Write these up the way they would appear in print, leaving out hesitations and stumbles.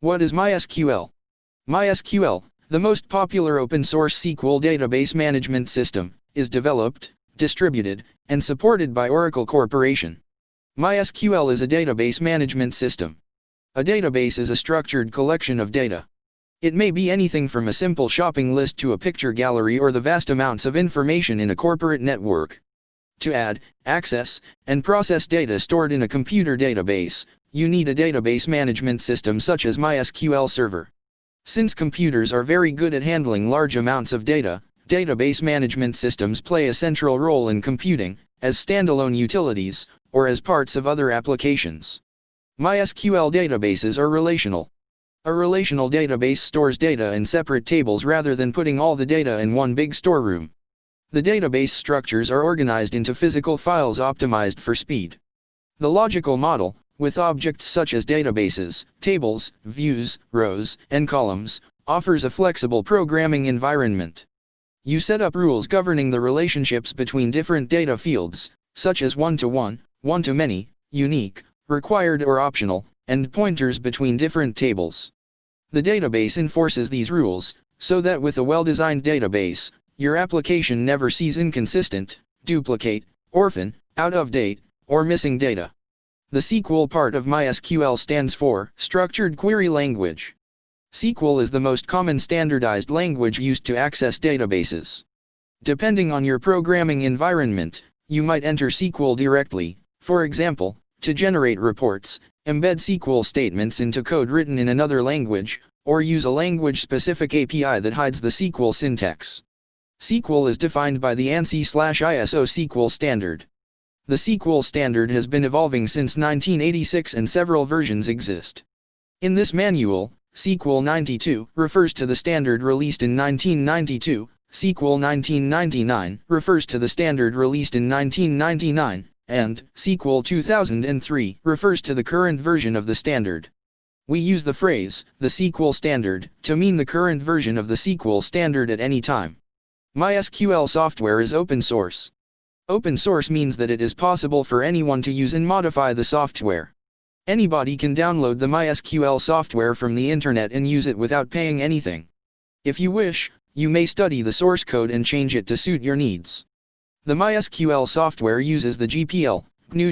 What is MySQL? MySQL, the most popular open source SQL database management system, is developed, distributed, and supported by Oracle Corporation. MySQL is a database management system. A database is a structured collection of data. It may be anything from a simple shopping list to a picture gallery or the vast amounts of information in a corporate network. To add, access, and process data stored in a computer database, you need a database management system such as MySQL Server. Since computers are very good at handling large amounts of data, database management systems play a central role in computing, as standalone utilities, or as parts of other applications. MySQL databases are relational. A relational database stores data in separate tables rather than putting all the data in one big storeroom. The database structures are organized into physical files optimized for speed. The logical model, with objects such as databases, tables, views, rows, and columns, offers a flexible programming environment. You set up rules governing the relationships between different data fields, such as one-to-one, one-to-many, unique, required or optional, and pointers between different tables. The database enforces these rules, so that with a well-designed database, your application never sees inconsistent, duplicate, orphan, out-of-date, or missing data. The SQL part of MySQL stands for Structured Query Language. SQL is the most common standardized language used to access databases. Depending on your programming environment, you might enter SQL directly, for example, to generate reports, embed SQL statements into code written in another language, or use a language-specific API that hides the SQL syntax. SQL is defined by the ANSI/ISO SQL standard. The SQL standard has been evolving since 1986 and several versions exist. In this manual, SQL 92 refers to the standard released in 1992, SQL 1999 refers to the standard released in 1999, and SQL 2003 refers to the current version of the standard. We use the phrase, the SQL standard, to mean the current version of the SQL standard at any time. MySQL software is open source. Open source means that it is possible for anyone to use and modify the software. Anybody can download the MySQL software from the internet and use it without paying anything. If you wish, you may study the source code and change it to suit your needs. The MySQL software uses the GPL,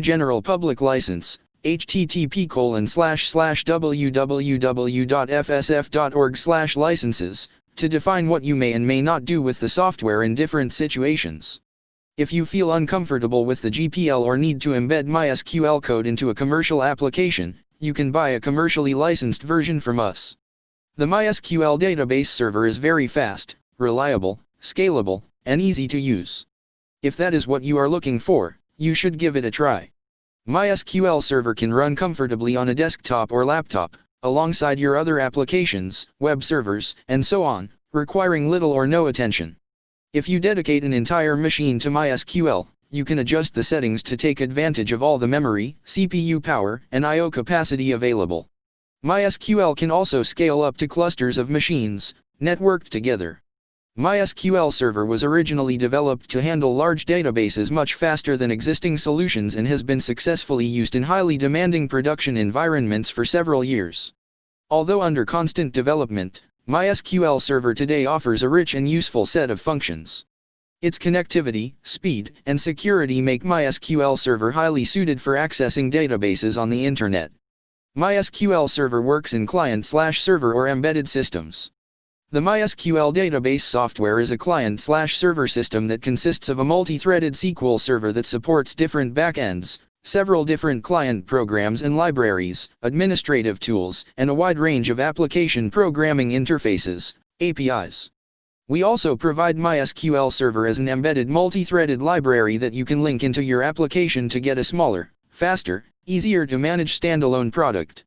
General Public License, http://www.fsf.org/licenses, to define what you may and may not do with the software in different situations. If you feel uncomfortable with the GPL or need to embed MySQL code into a commercial application, you can buy a commercially licensed version from us. The MySQL database server is very fast, reliable, scalable, and easy to use. If that is what you are looking for, you should give it a try. MySQL Server can run comfortably on a desktop or laptop, alongside your other applications, web servers, and so on, requiring little or no attention. If you dedicate an entire machine to MySQL, you can adjust the settings to take advantage of all the memory, CPU power, and I/O capacity available. MySQL can also scale up to clusters of machines, networked together. MySQL Server was originally developed to handle large databases much faster than existing solutions and has been successfully used in highly demanding production environments for several years. Although under constant development, MySQL Server today offers a rich and useful set of functions. Its connectivity, speed, and security make MySQL Server highly suited for accessing databases on the Internet. MySQL Server works in client/server or embedded systems. The MySQL database software is a client/server system that consists of a multi-threaded SQL server that supports different backends, several different client programs and libraries, administrative tools, and a wide range of application programming interfaces, APIs. We also provide MySQL Server as an embedded multi-threaded library that you can link into your application to get a smaller, faster, easier to manage standalone product.